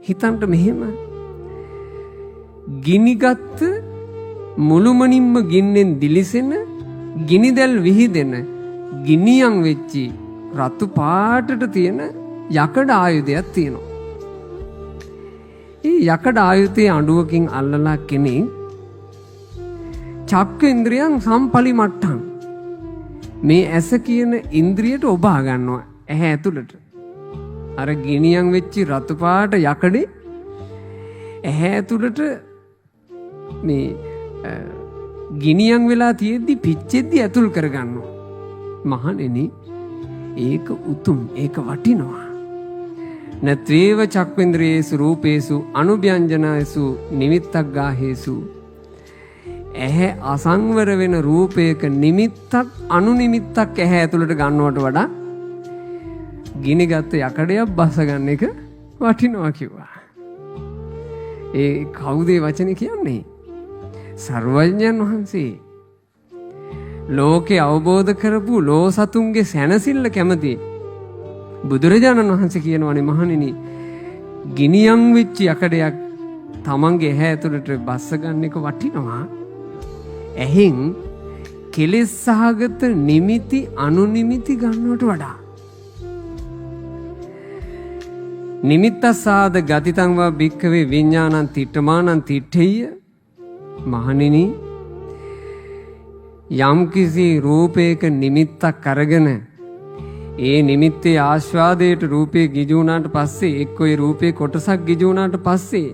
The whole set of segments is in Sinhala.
හිතන්ට මෙහෙම ගිනිගත් මුළුමනින්ම ගින්නෙන් දිලිසෙන ගිනිදැල් විහිදෙන ගිනියම් වෙච්චි රතු පාටට තියෙන යකඩ ආයුධයක් තියෙනවා. ඒ යකඩ ආයුධයේ අඬුවකින් අල්ලලා කෙනෙක් චක්ක ඉන්ද්‍රියන් සම්පලිමට්ටම් මේ ඇස කියන ඉන්ද්‍රියට ඔබා ගන්නවා ඇහැ ඇතුළට. අර ගිනියම් වෙච්චි රතු පාට යකඩේ ඇහැ ඇතුළට මේ ගිනියම් වෙලා තියෙද්දි පිච්චෙද්දි ඇතුල් කරගන්නවා. මහණෙනි ඒක උතුම්, ඒක වටිනවා. නත්වේව චක්කේන්ද්‍රයේසු රූපේසු අනුභ්‍යංජනයසු නිමිත්තක් ගාහේසු. ඇහැ අසංවර වෙන රූපයක නිමිත්තක් අනුනිමිත්තක් ඇහැ ඇතුළට ගන්නවට වඩා ගිනිගත් යකඩයක් බස ගන්න එක වටිනවා කිව්වා. ඒ කවුද වචනේ කියන්නේ? සර්වඥයන් වහන්සේ. ලෝකේ අවබෝධ කරපු ලෝ සතුන්ගේ සැනසෙල්ල කැමති බුදුරජාණන් වහන්සේ කියනවානේ මහණෙනි ගිනියම් වෙච්ච යකඩයක් තමන්ගේ ඇහැ ඇතුළට බස්ස ගන්න එක වටිනවා. ඇහෙන් කෙලෙස් සහගත නිමිති අනුනිමිති ගන්නවට වඩා. නිමිත්තසාද ගතිතං වා භික්ඛවේ විඥානං තිට්ඨමානං තිට්ඨෙය්‍ය. මහණෙනි යම් කිසි රූපයක නිමිත්තක් අරගෙන ඒ නිමිත්තේ ආස්වාදයට රූපේ ගිජු වුණාට පස්සේ එක්ක ඒ රූපේ කොටසක් ගිජු වුණාට පස්සේ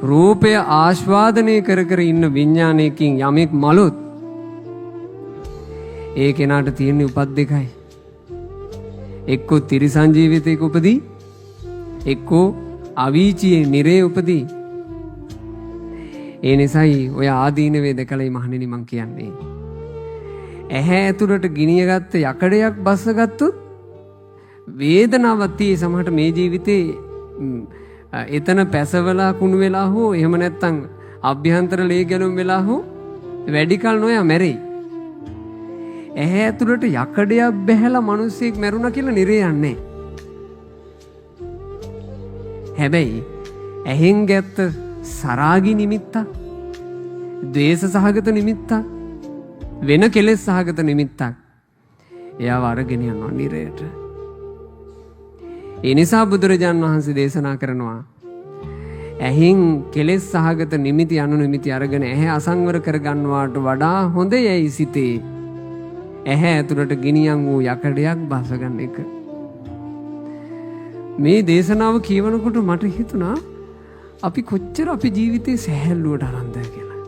රූපය ආස්වාදනය කර කර ඉන්න විඥානයකින් යමෙක් මලොත් ඒ කෙනාට තියෙන උපත් දෙකයි. එක්කෝ තිරිසන් ජීවිතයක උපදී, එක්කෝ අවීචියේ නිරේ උපදී. ඒ නිසායි ඔය ආදීනවේ දැකලා මහණෙනි මං කියන්නේ ඇහැ ඇතුළට ගිනියගත්ත යකඩයක් බස්සගත්තොත් වේදනාවක් tie සමහරට මේ ජීවිතේ එතන පැසවලා කුණු වෙලා හෝ එහෙම නැත්නම් අභ්‍යන්තර ලේ ගැලුම් වෙලා හෝ වැඩි කල නොයා මැරෙයි. ඇහැ ඇතුළට යකඩයක් බැහැලා මිනිස්සෙක් මැරුණා කියලා නිරේ යන්නේ. හැබැයි ඇහෙන් ගැත්ත සරාගි නිමිත්තක්, ද්වේෂ සහගත නිමිත්තක්, වෙන කෙලෙස් සහගත නිමිත්තක් එයාව අරගෙන යනවා නිරයට. ඒ නිසා බුදුරජාන් වහන්සේ දේශනා කරනවා ඇහෙන් කෙලෙස් සහගත නිමිති අනුනිමිති අරගෙන ඇහැ අසංවර කරගන්නවාට වඩා හොඳ යයි සිතේ ඇහැ ඇතුළට ගිනියම් වූ යකඩයක් බසගන්න එක. මේ දේශනාව කියවනකොට මට හිතුණා අපි කොච්චර අපි ජීවිතේ සැහැල්ලුවට අරන්ද කියලා.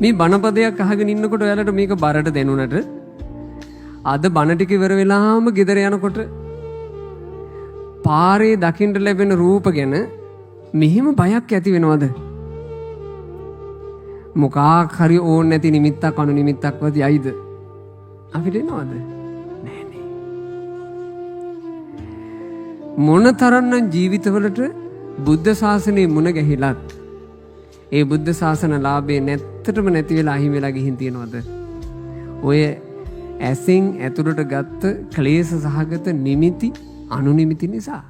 මේ බණපදයක් අහගෙන ඉන්නකොට ඔයාලට මේක බරට දැනුණට අද බණ ටික ඉවර වෙලාම ගෙදර යනකොට පාරේ දකින්න ලැබෙන රූප ගැන මෙහෙම බයක් ඇති වෙනවද? මොකක් හරි ඕන නැති නිමිත්තක් අනු නිමිත්තක්වත් යයිද? අපිට එනවද? නෑනේ. මොනතරම්නම් ජීවිතවලට බුද්ධ ශාසනයේ මුණ ගැහිලත් ඒ බුද්ධ ශාසන ලාභේ නැත්තටම නැති වෙලා අහිමි වෙලා ගිහින් තියනවද? ඔය ඇසින් ඇතුළට ගත්ත ක්ලේශ සහගත නිමිති අනුනිමිති නිසා.